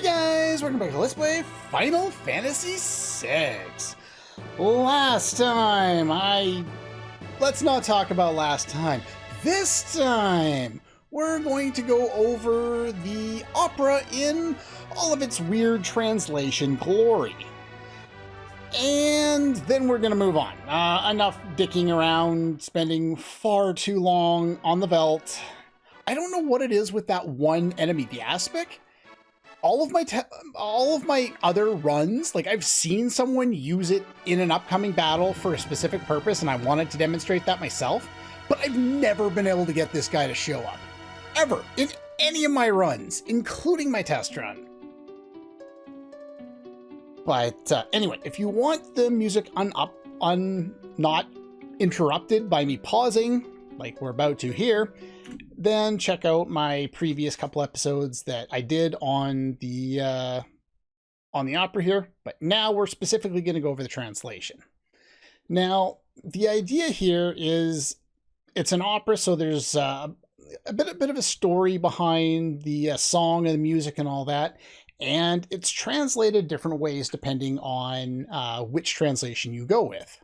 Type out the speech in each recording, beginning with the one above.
Guys, welcome back to Let's Play Final Fantasy VI. Last time, let's not talk about last time. This time, we're going to go over the opera in all of its weird translation glory. And then we're going to move on. Enough dicking around, spending far too long on the Veldt. I don't know what it is with that one enemy, the Aspic. All of my other runs, like I've seen someone use it in an upcoming battle for a specific purpose, and I wanted to demonstrate that myself, but I've never been able to get this guy to show up. Ever. In any of my runs, including my test run. But anyway, if you want the music not interrupted by me pausing, like we're about to here, then check out my previous couple episodes that I did on the opera here. But now we're specifically going to go over the translation. Now, the idea here is it's an opera, so there's a bit of a story behind the song and the music and all that. And it's translated different ways depending on which translation you go with.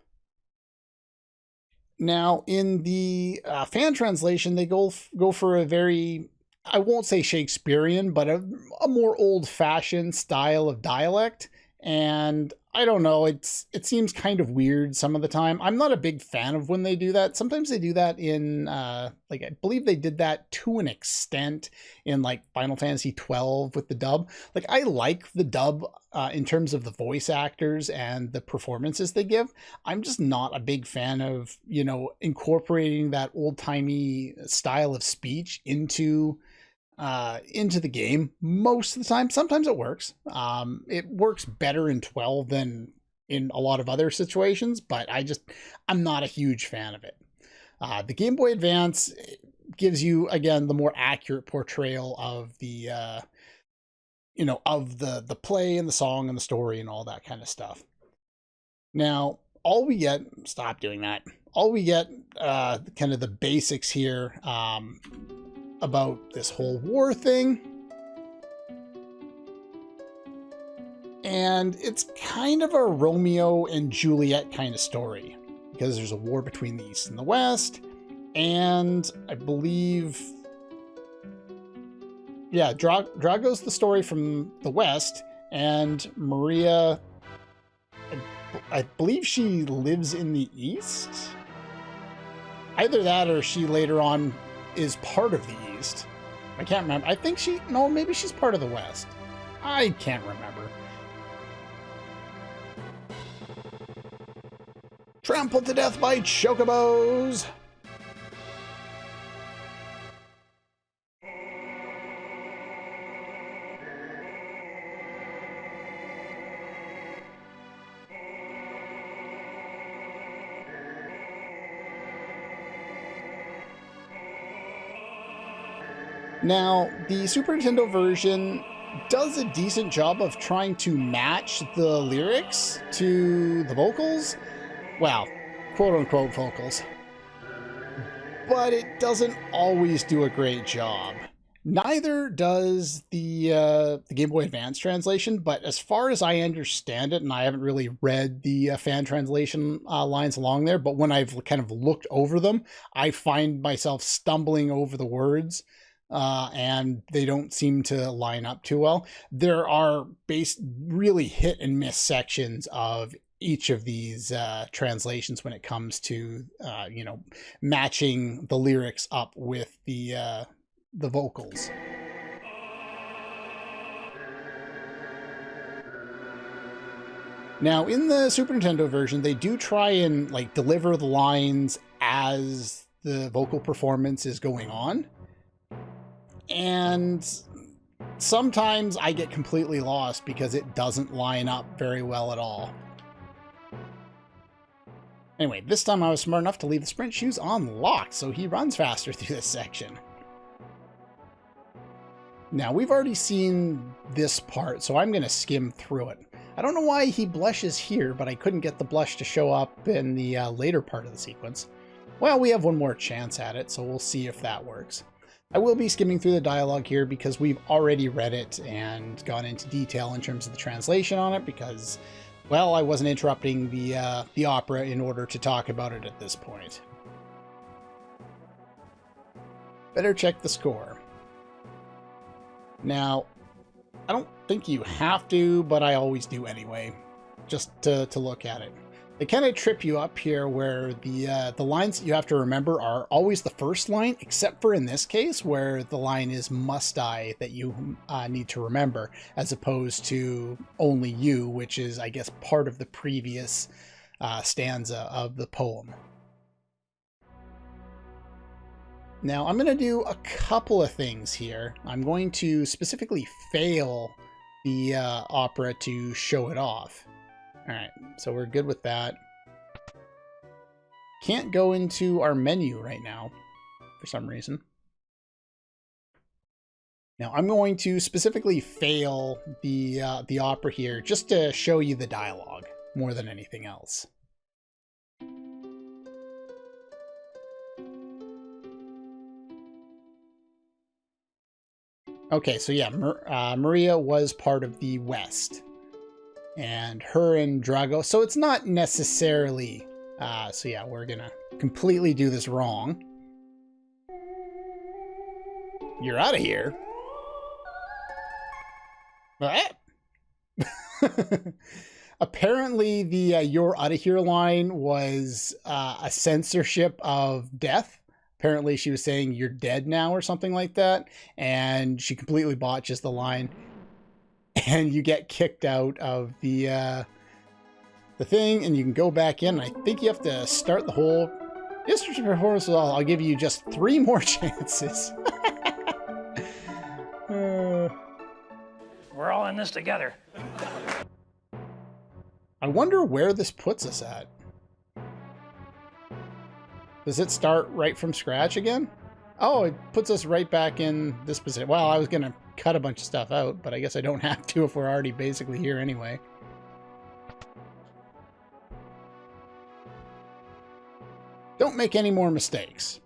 Now, in the fan translation, they go for a very, I won't say Shakespearean, but a more old-fashioned style of dialect. And I don't know, it seems kind of weird some of the time. I'm not a big fan of when they do that. Sometimes they do that in, like, I believe they did that to an extent in, like, Final Fantasy XII with the dub. Like, I like the dub in terms of the voice actors and the performances they give. I'm just not a big fan of, you know, incorporating that old-timey style of speech into the game most of the time. Sometimes it works. It works better in 12 than in a lot of other situations, but I'm not a huge fan of it. The Game Boy Advance gives you, again, the more accurate portrayal of the, of the play and the song and the story and all that kind of stuff. Now, all we get, stop doing that. All we get, kind of the basics here, about this whole war thing. And it's kind of a Romeo and Juliet kind of story, because there's a war between the East and the West. And I believe, yeah, Drago's the story from the West, and Maria, I believe she lives in the East. Either that or she later on is part of the East. I can't remember. I think maybe she's part of the West. I can't remember. Trampled to death by chocobos. Now, the Super Nintendo version does a decent job of trying to match the lyrics to the vocals. Well, quote-unquote vocals. But it doesn't always do a great job. Neither does the Game Boy Advance translation, but as far as I understand it, and I haven't really read the fan translation lines along there, but when I've kind of looked over them, I find myself stumbling over the words. And they don't seem to line up too well. There are really hit and miss sections of each of these translations when it comes to matching the lyrics up with the vocals. Now, in the Super Nintendo version, they do try and like deliver the lines as the vocal performance is going on. And sometimes I get completely lost because it doesn't line up very well at all. Anyway, this time I was smart enough to leave the sprint shoes unlocked, so he runs faster through this section. Now, we've already seen this part, so I'm going to skim through it. I don't know why he blushes here, but I couldn't get the blush to show up in the later part of the sequence. Well, we have one more chance at it, so we'll see if that works. I will be skimming through the dialogue here because we've already read it and gone into detail in terms of the translation on it because, well, I wasn't interrupting the opera in order to talk about it at this point. Better check the score. Now, I don't think you have to, but I always do anyway, just to look at it. They kind of trip you up here where the lines that you have to remember are always the first line, except for in this case where the line is must I that you need to remember, as opposed to only you, which is, I guess, part of the previous stanza of the poem. Now, I'm going to do a couple of things here. I'm going to specifically fail the opera to show it off. Alright, so we're good with that. Can't go into our menu right now, for some reason. Now, I'm going to specifically fail the opera here, just to show you the dialogue, more than anything else. Okay, so yeah, Maria was part of the West. And her and Drago, so it's not necessarily, so yeah, we're gonna completely do this wrong. You're out of here. What? Apparently the you're out of here line was a censorship of death. Apparently she was saying you're dead now or something like that, and she completely botches the line. And you get kicked out of the thing, and you can go back in. I think you have to start the whole district performance. I'll give you just 3 more chances. We're all in this together. I wonder where this puts us at. Does it start right from scratch again? Oh, it puts us right back in this position. Well, I was going to cut a bunch of stuff out, but I guess I don't have to if we're already basically here anyway. Don't make any more mistakes.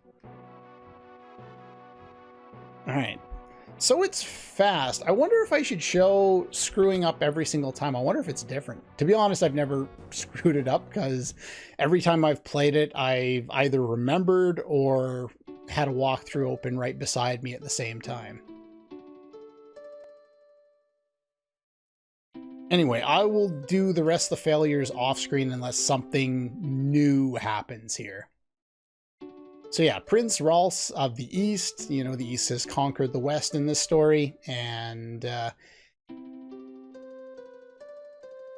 Alright. So it's fast. I wonder if I should show screwing up every single time. I wonder if it's different. To be honest, I've never screwed it up because every time I've played it, I've either remembered or had a walkthrough open right beside me at the same time. Anyway, I will do the rest of the failures off screen unless something new happens here. So yeah, Prince Ralph of the East, you know, the East has conquered the West in this story, and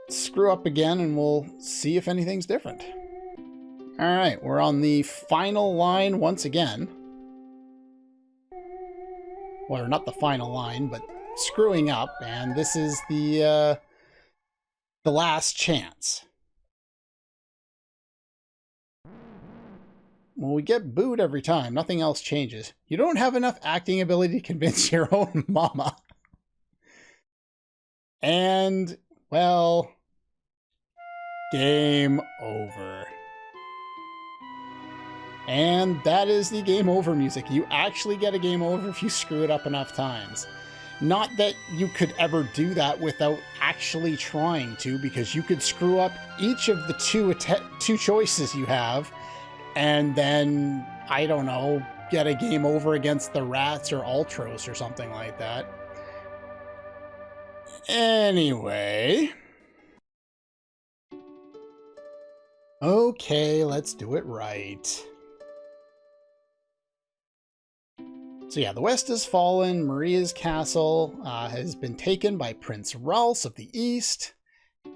screw up again and we'll see if anything's different. Alright, we're on the final line once again. Well, not the final line, but screwing up, and this is the last chance. Well, we get booed every time. Nothing else changes. You don't have enough acting ability to convince your own mama. And, well, game over. And that is the game over music. You actually get a game over if you screw it up enough times. Not that you could ever do that without actually trying to, because you could screw up each of the two choices you have, and then, I don't know, get a game over against the Rats or Ultros or something like that. Anyway. Okay, let's do it right. So yeah, the West has fallen. Maria's castle has been taken by Prince Ralph of the East,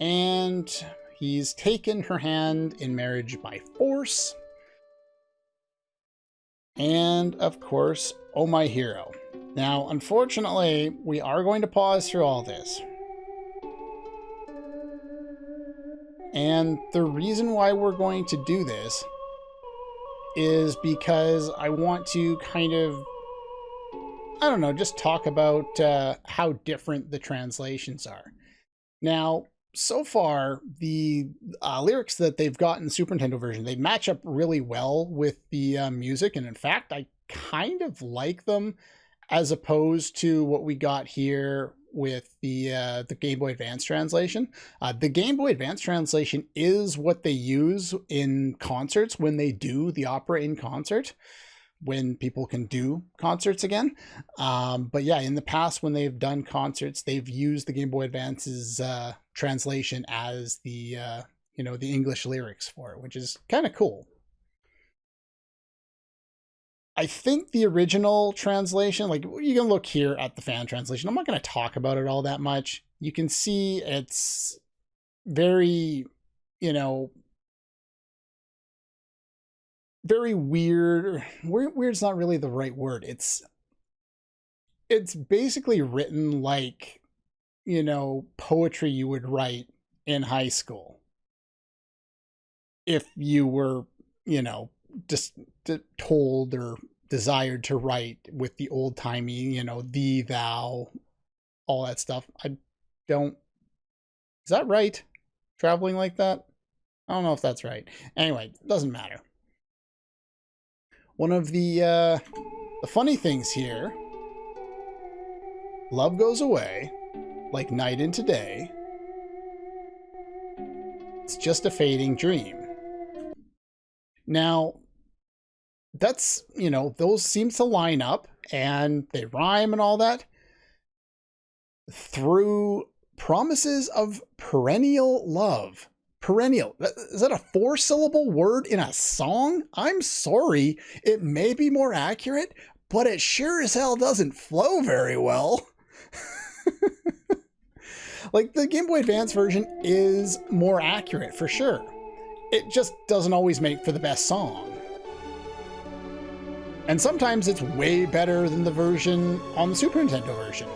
and he's taken her hand in marriage by force. And, of course, oh my hero. Now, unfortunately, we are going to pause through all this. And the reason why we're going to do this is because I want to kind of, I don't know, just talk about how different the translations are. Now, so far, the lyrics that they've got in the Super Nintendo version, they match up really well with the music, and in fact, I kind of like them, as opposed to what we got here with the Game Boy Advance translation. The Game Boy Advance translation is what they use in concerts when they do the opera in concert, when people can do concerts again. But yeah, in the past when they've done concerts, they've used the Game Boy Advance's translation as the the English lyrics for it, which is kind of cool. I think the original translation, like you can look here at the fan translation. I'm not going to talk about it all that much. You can see it's very, you know, very weird. Weird's not really the right word. It's basically written like, poetry you would write in high school if you were, just told or desired to write with the old timey, thee, thou, all that stuff. I don't. Is that right? Traveling like that? I don't know if that's right. Anyway, doesn't matter. One of the funny things here, love goes away like night into day. It's just a fading dream. Now, that's, those seem to line up and they rhyme and all that through promises of perennial love. Perennial. Is that a 4-syllable word in a song? I'm sorry. It may be more accurate, but it sure as hell doesn't flow very well. Like, the Game Boy Advance version is more accurate for sure. It just doesn't always make for the best song. And sometimes it's way better than the version on the Super Nintendo version.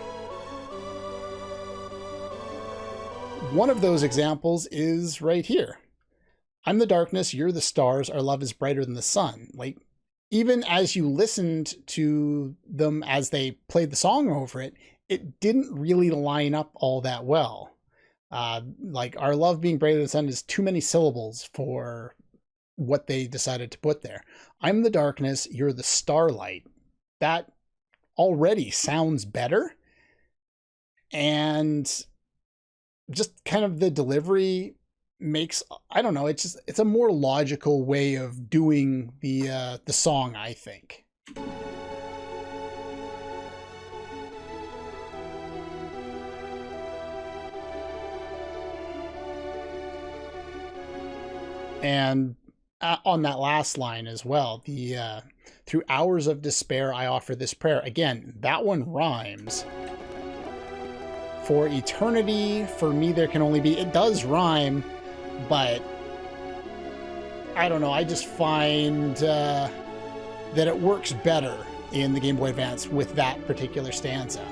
One of those examples is right here. I'm the darkness, you're the stars, our love is brighter than the sun. Like, even as you listened to them as they played the song over it, it didn't really line up all that well. Like, our love being brighter than the sun is too many syllables for what they decided to put there. I'm the darkness, you're the starlight. That already sounds better. And just kind of the delivery makes, I don't know, it's a more logical way of doing the song, I think. And on that last line as well, the through hours of despair I offer this prayer. Again, that one rhymes. For eternity, for me there can only be. It does rhyme, but I don't know. I just find that it works better in the Game Boy Advance with that particular stanza.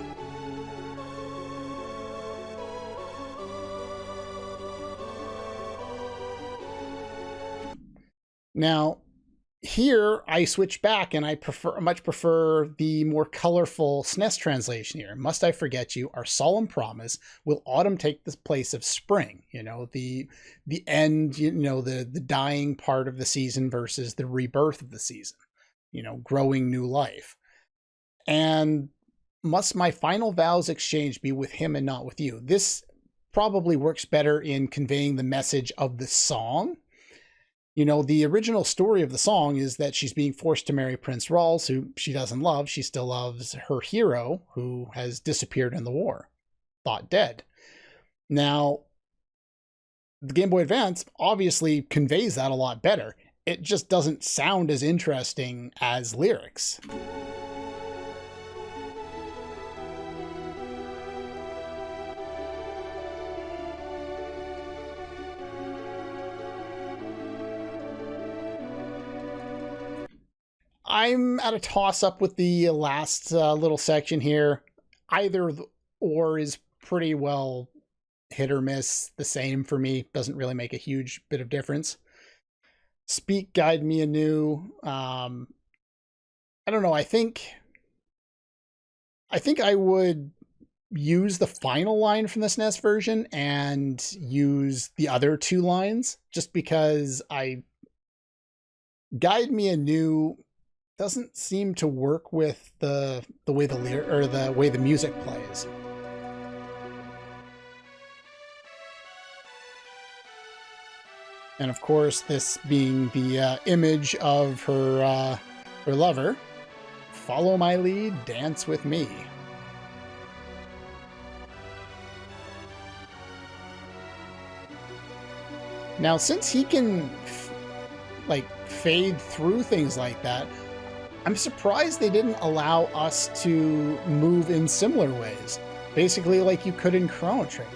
Now, here I switch back and I much prefer the more colorful SNES translation here. Must I forget you, our solemn promise, will autumn take the place of spring? The end, the dying part of the season versus the rebirth of the season, growing new life. And must my final vows exchange be with him and not with you? This probably works better in conveying the message of the song. The original story of the song is that she's being forced to marry Prince Rawls, who she doesn't love. She still loves her hero, who has disappeared in the war, thought dead. Now, the Game Boy Advance obviously conveys that a lot better. It just doesn't sound as interesting as lyrics. I'm at a toss-up with the last little section here. Either or is pretty well hit or miss, the same for me. Doesn't really make a huge bit of difference. Speak, guide me anew. I don't know. I think I would use the final line from the SNES version and use the other two lines, just because guide me anew doesn't seem to work with the way the way the music plays. And of course, this being the image of her lover. Follow my lead, dance with me. Now, since he can like fade through things like that, I'm surprised they didn't allow us to move in similar ways. Basically like you could in Chrono Trigger.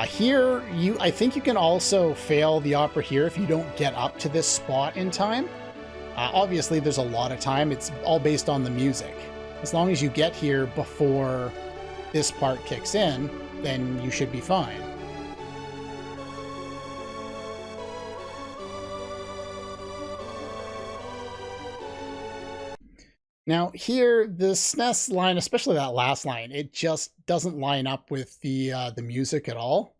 Here, I think you can also fail the opera here if you don't get up to this spot in time. Obviously, there's a lot of time. It's all based on the music. As long as you get here before this part kicks in, then you should be fine. Now here, the SNES line, especially that last line, it just doesn't line up with the music at all.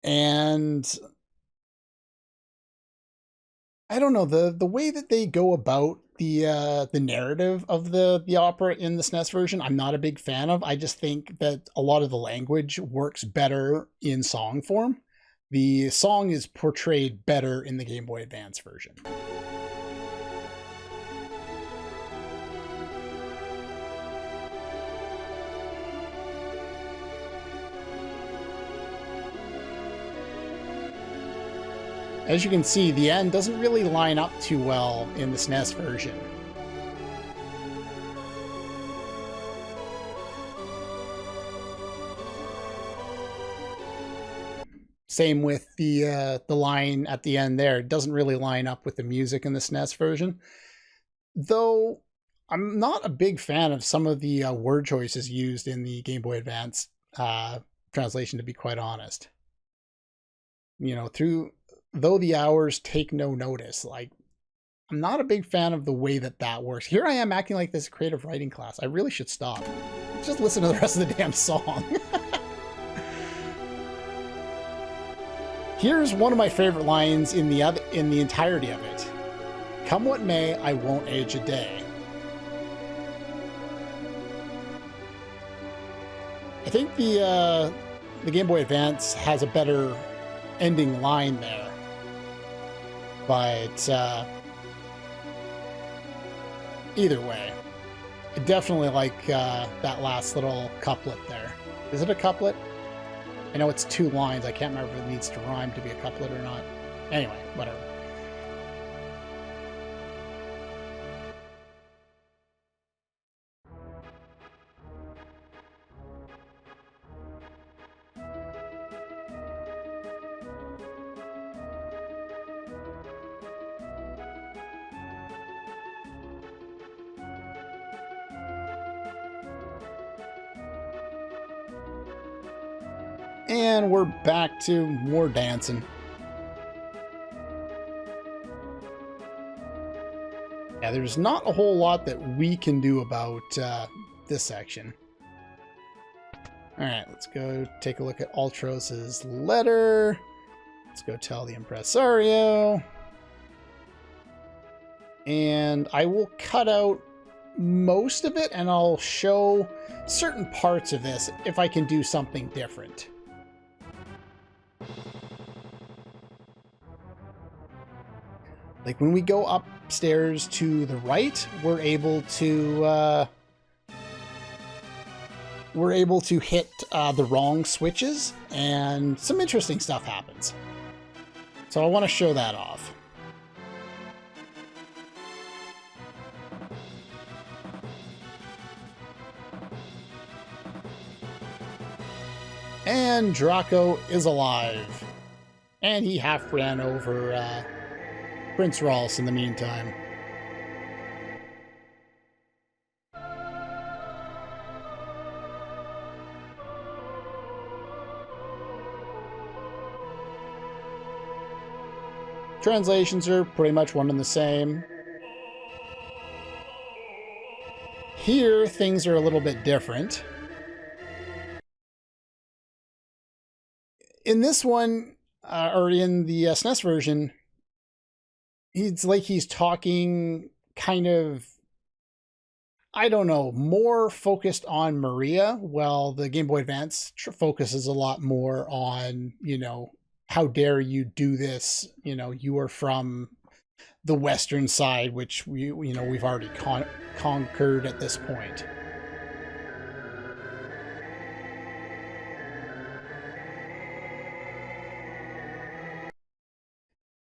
And I don't know, the way that they go about the narrative of the opera in the SNES version, I'm not a big fan of. I just think that a lot of the language works better in song form. The song is portrayed better in the Game Boy Advance version. As you can see, the end doesn't really line up too well in the SNES version. Same with the line at the end there. It doesn't really line up with the music in the SNES version. Though I'm not a big fan of some of the word choices used in the Game Boy Advance translation, to be quite honest. You know, though the hours take no notice, like, I'm not a big fan of the way that works. Here I am acting like this creative writing class. I really should stop. Just listen to the rest of the damn song. Here's one of my favorite lines in the entirety of it. Come what may, I won't age a day. I think the Game Boy Advance has a better ending line there. But either way, I definitely like that last little couplet there. Is it a couplet? I know it's 2 lines. I can't remember if it needs to rhyme to be a couplet or not. Anyway, whatever. And we're back to more dancing. Yeah, there's not a whole lot that we can do about this section. Alright, let's go take a look at Ultros's letter. Let's go tell the impresario. And I will cut out most of it, and I'll show certain parts of this if I can do something different. Like when we go upstairs to the right, we're able to hit the wrong switches, and some interesting stuff happens. So I want to show that off. And Draco is alive. And he half ran over Prince Rolls in the meantime. Translations are pretty much one and the same. Here, things are a little bit different. In this one, or in the SNES version, it's like he's talking kind of, I don't know, more focused on Maria, while the Game Boy Advance focuses a lot more on, how dare you do this? You are from the Western side, which we've already conquered at this point.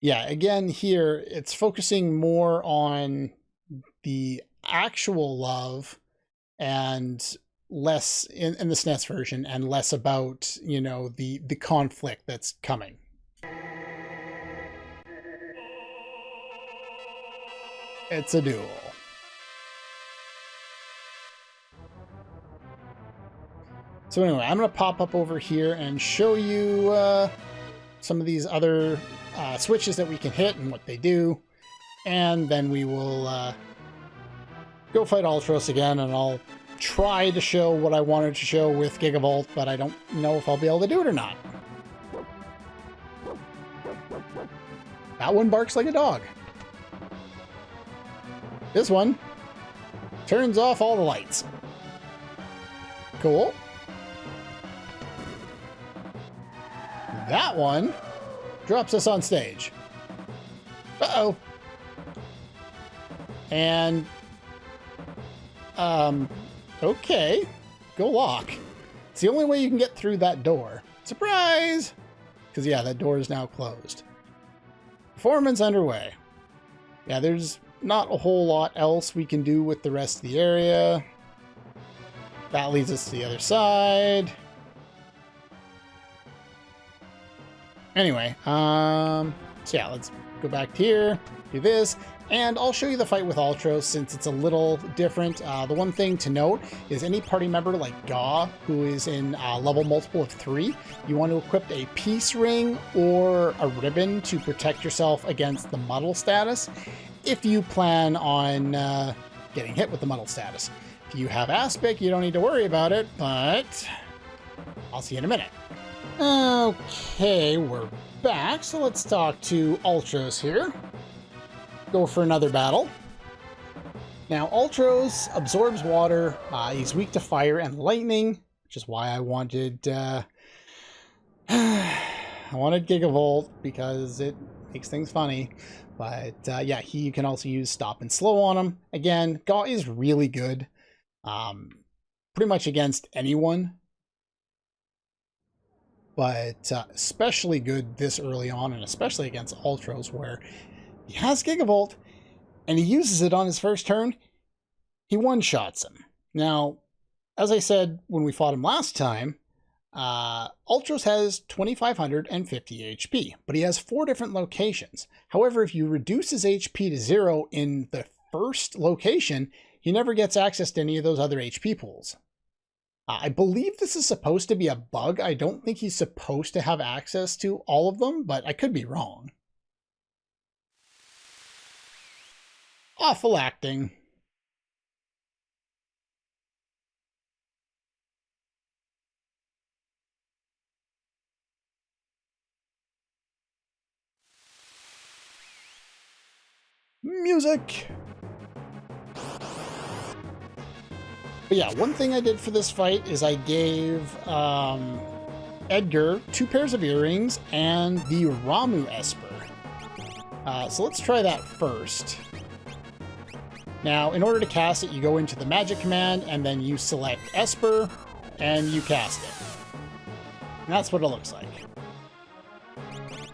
Yeah, again, here it's focusing more on the actual love and less in the SNES version, and less about the conflict that's coming. It's a duel. So anyway, I'm going to pop up over here and show you some of these other switches that we can hit and what they do. And then we will go fight Ultros again, and I'll try to show what I wanted to show with Gigavolt, but I don't know if I'll be able to do it or not. That one barks like a dog. This one turns off all the lights. Cool. That one drops us on stage. Uh-oh. And, okay. Go lock. It's the only way you can get through that door. Surprise! Because, yeah, that door is now closed. Performance underway. Yeah, there's not a whole lot else we can do with the rest of the area. That leads us to the other side. Anyway, so yeah, let's go back here, do this, and I'll show you the fight with Ultros since it's a little different. The one thing to note is any party member like Gaw, who is in level multiple of 3, you want to equip a peace ring or a ribbon to protect yourself against the muddle status, if you plan on getting hit with the muddle status. If you have Aspic, you don't need to worry about it, but I'll see you in a minute. Okay, we're back, so let's talk to Ultros here. Go for another battle. Now, Ultros absorbs water, he's weak to fire and lightning, which is why I wanted Gigavolt, because it makes things funny. But yeah, you can also use stop and slow on him. Again, Gaw is really good, pretty much against anyone. But especially good this early on, and especially against Ultros, where he has Gigavolt, and he uses it on his first turn, he one-shots him. Now, as I said when we fought him last time, Ultros has 2,550 HP, but he has 4 different locations. However, if you reduce his HP to 0 in the first location, he never gets access to any of those other HP pools. I believe this is supposed to be a bug. I don't think he's supposed to have access to all of them, but I could be wrong. Awful acting. Music. But yeah, one thing I did for this fight is I gave Edgar 2 pairs of earrings and the Ramu Esper. So let's try that first. Now, in order to cast it, you go into the magic command, and then you select Esper, and you cast it. And that's what it looks like.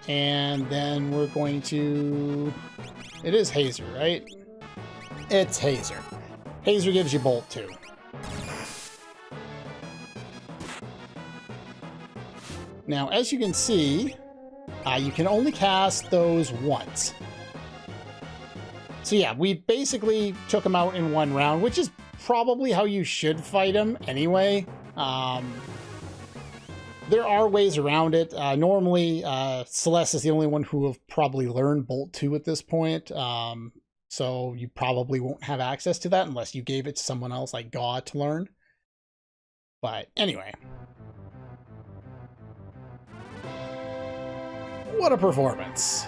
And then we're going to... It is Hazer, right? It's Hazer. Hazer gives you Bolt, too. Now, as you can see, you can only cast those once. So yeah, we basically took him out in 1 round, which is probably how you should fight him anyway. There are ways around it. Normally, Celeste is the only one who have probably learned Bolt 2 at this point. So you probably won't have access to that unless you gave it to someone else like Gaw to learn. But anyway. What a performance.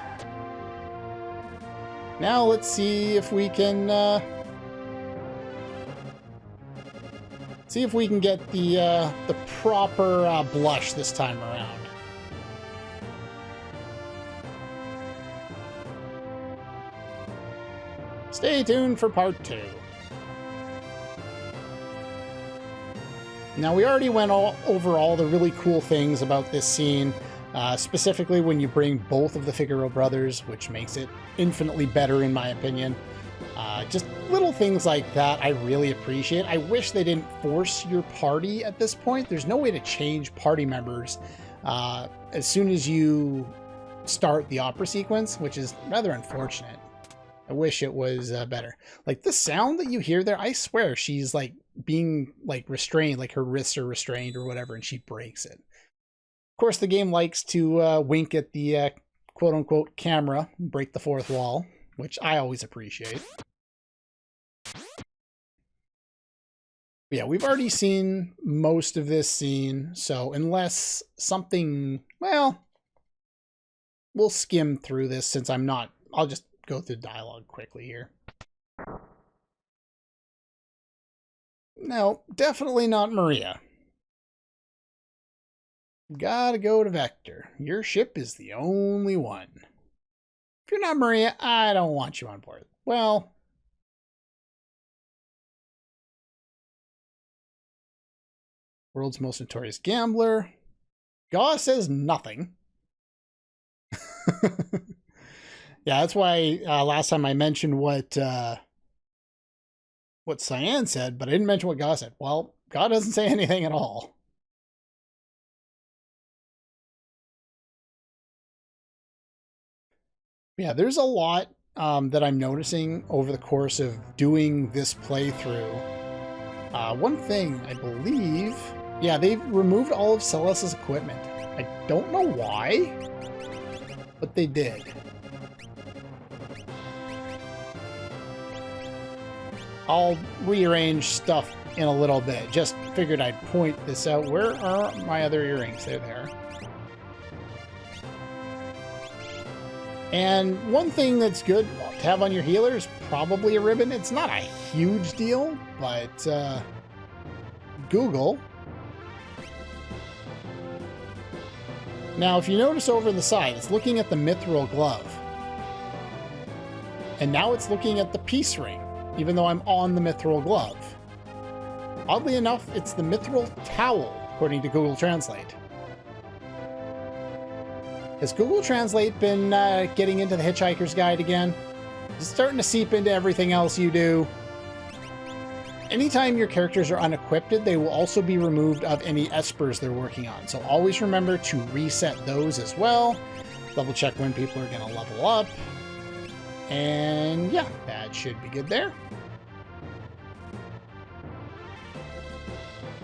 Now let's see if we can get the proper blush this time around. Stay tuned for part 2. Now, we already went over all the really cool things about this scene, specifically when you bring both of the Figaro brothers, which makes it infinitely better in my opinion. Just little things like that I really appreciate. I wish they didn't force your party at this point. There's no way to change party members as soon as you start the opera sequence, which is rather unfortunate. I wish it was better. Like, the sound that you hear there, I swear she's like being like restrained, like her wrists are restrained or whatever, and she breaks it. Of course, the game likes to wink at the quote-unquote camera and break the fourth wall, which I always appreciate. But yeah, we've already seen most of this scene, so unless something, well, we'll skim through this since I'll just go through dialogue quickly here. No, definitely not Maria. Gotta go to Vector. Your ship is the only one. If you're not Maria, I don't want you on board. Well, world's most notorious gambler. Gaw says nothing. Yeah, that's why last time I mentioned what Cyan said, but I didn't mention what Gaw said. Well, Gaw doesn't say anything at all. Yeah, there's a lot that I'm noticing over the course of doing this playthrough. One thing, I believe... Yeah, they've removed all of Celeste's equipment. I don't know why, but they did. I'll rearrange stuff in a little bit. Just figured I'd point this out. Where are my other earrings? They're there. And one thing that's good to have on your healer is probably a ribbon. It's not a huge deal, but Google. Now, if you notice over the side, it's looking at the mithril glove. And now it's looking at the peace ring, even though I'm on the mithril glove. Oddly enough, it's the mithril towel, according to Google Translate. Has Google Translate been getting into the Hitchhiker's Guide again? It's starting to seep into everything else you do. Anytime your characters are unequipped, they will also be removed of any espers they're working on. So always remember to reset those as well. Double check when people are going to level up. And yeah, that should be good there.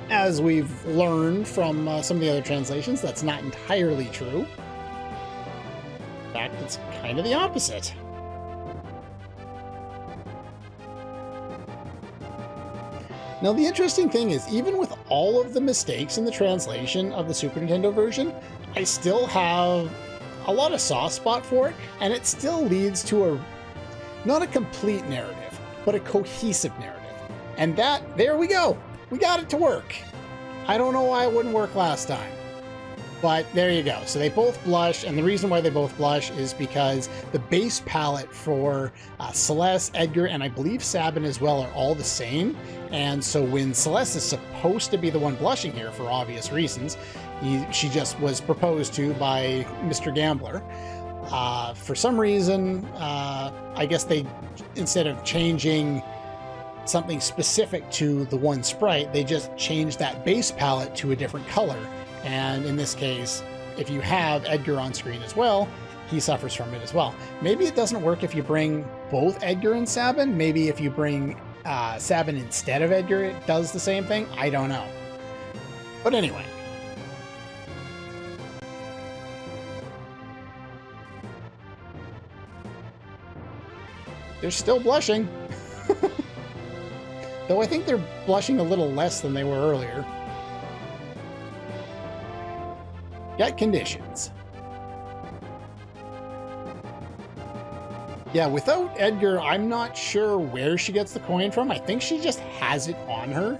As we've learned from some of the other translations, that's not entirely true. In fact, it's kind of the opposite. Now, the interesting thing is, even with all of the mistakes in the translation of the Super Nintendo version, I still have a lot of soft spot for it, and it still leads to not a complete narrative, but a cohesive narrative. And there we go. We got it to work. I don't know why it wouldn't work last time. But there you go. So they both blush, and the reason why they both blush is because the base palette for Celeste, Edgar, and I believe Sabin as well are all the same. And so when Celeste is supposed to be the one blushing here for obvious reasons, she just was proposed to by Mr. Gambler. For some reason, I guess they, instead of changing something specific to the one sprite, they just changed that base palette to a different color. And in this case, if you have Edgar on screen as well, he suffers from it as well. Maybe it doesn't work if you bring both Edgar and Sabin. Maybe if you bring Sabin instead of Edgar, it does the same thing. I don't know. But anyway. They're still blushing. Though I think they're blushing a little less than they were earlier. Got conditions. Yeah, without Edgar, I'm not sure where she gets the coin from. I think she just has it on her.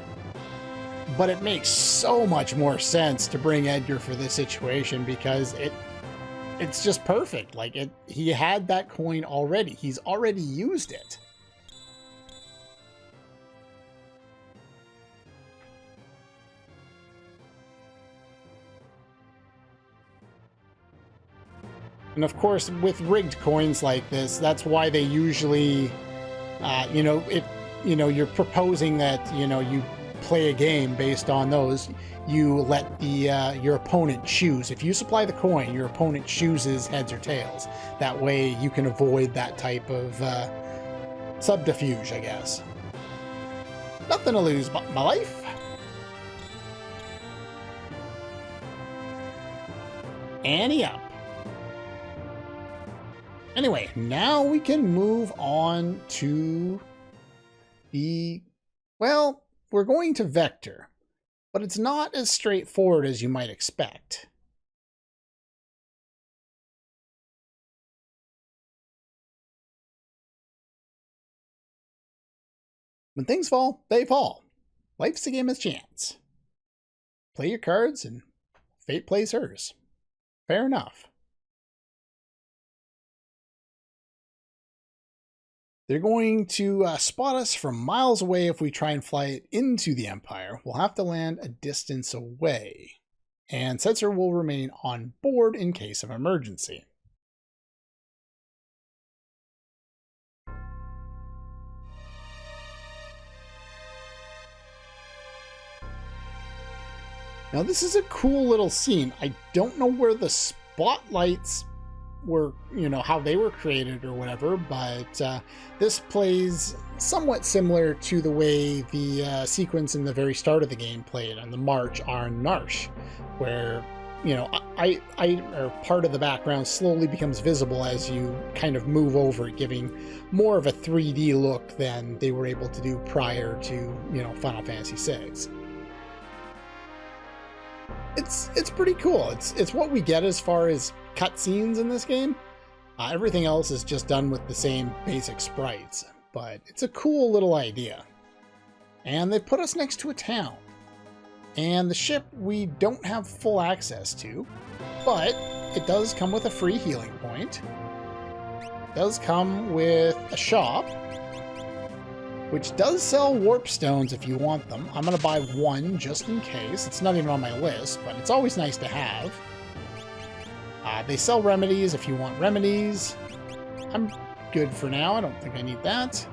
But it makes so much more sense to bring Edgar for this situation because it's just perfect. Like he had that coin already. He's already used it. And of course, with rigged coins like this, that's why they usually, if you're proposing that you play a game based on those, you let your opponent choose. If you supply the coin, your opponent chooses heads or tails. That way, you can avoid that type of subterfuge, I guess. Nothing to lose but my life. Ante up. Anyway, now we can move on to well, we're going to Vector, but it's not as straightforward as you might expect. When things fall, they fall. Life's a game of chance. Play your cards and fate plays hers. Fair enough. They're going to spot us from miles away if we try and fly it into the Empire. We'll have to land a distance away. And Setzer will remain on board in case of emergency. Now this is a cool little scene. I don't know where the spotlights were, how they were created or whatever, but this plays somewhat similar to the way the sequence in the very start of the game played on the March on Narsh, where or part of the background slowly becomes visible as you kind of move over it, giving more of a 3D look than they were able to do prior to Final Fantasy VI. It's pretty cool. It's what we get as far as cutscenes in this game. Everything else is just done with the same basic sprites, but it's a cool little idea. And they put us next to a town. And the ship we don't have full access to, but it does come with a free healing point. It does come with a shop, which does sell warp stones if you want them. I'm going to buy one just in case. It's not even on my list, but it's always nice to have. They sell remedies if you want remedies. I'm good for now. I don't think I need that.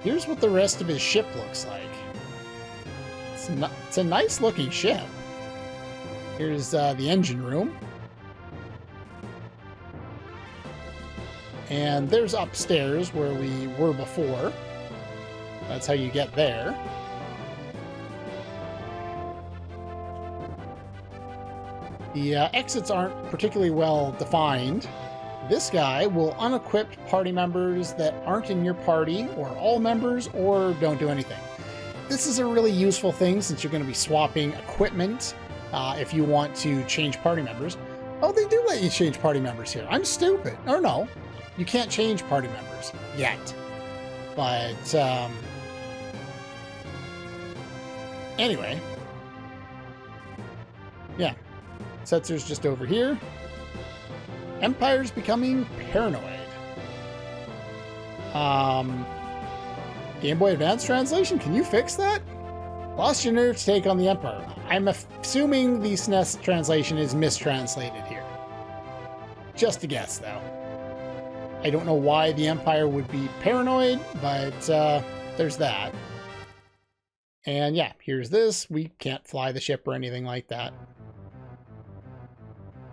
Here's what the rest of his ship looks like. It's a nice looking ship. Here's the engine room. And there's upstairs where we were before. That's how you get there. The exits aren't particularly well defined. This guy will unequip party members that aren't in your party, or all members, or don't do anything. This is a really useful thing since you're going to be swapping equipment if you want to change party members. Oh, they do let you change party members here. I'm stupid. Or no, you can't change party members yet. But anyway, yeah. Setzer's just over here. Empire's becoming paranoid. Game Boy Advance translation, can you fix that? Lost your nerve to take on the Empire. I'm assuming the SNES translation is mistranslated here. Just a guess, though. I don't know why the Empire would be paranoid, but there's that. And yeah, here's this. We can't fly the ship or anything like that.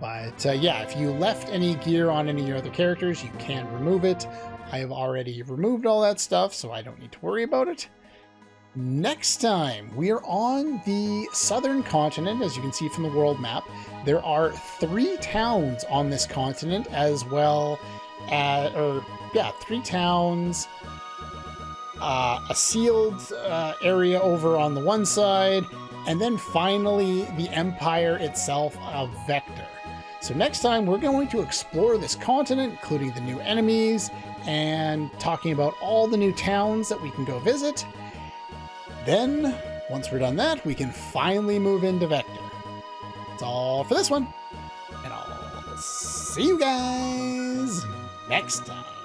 But yeah, if you left any gear on any of your other characters, you can remove it. I have already removed all that stuff, so I don't need to worry about it. Next time, we are on the southern continent, as you can see from the world map. There are 3 towns on this continent, as well as, 3 towns, a sealed area over on the one side, and then finally the Empire itself, a Vector. So next time, we're going to explore this continent, including the new enemies, and talking about all the new towns that we can go visit. Then, once we're done that, we can finally move into Vector. That's all for this one, and I'll see you guys next time.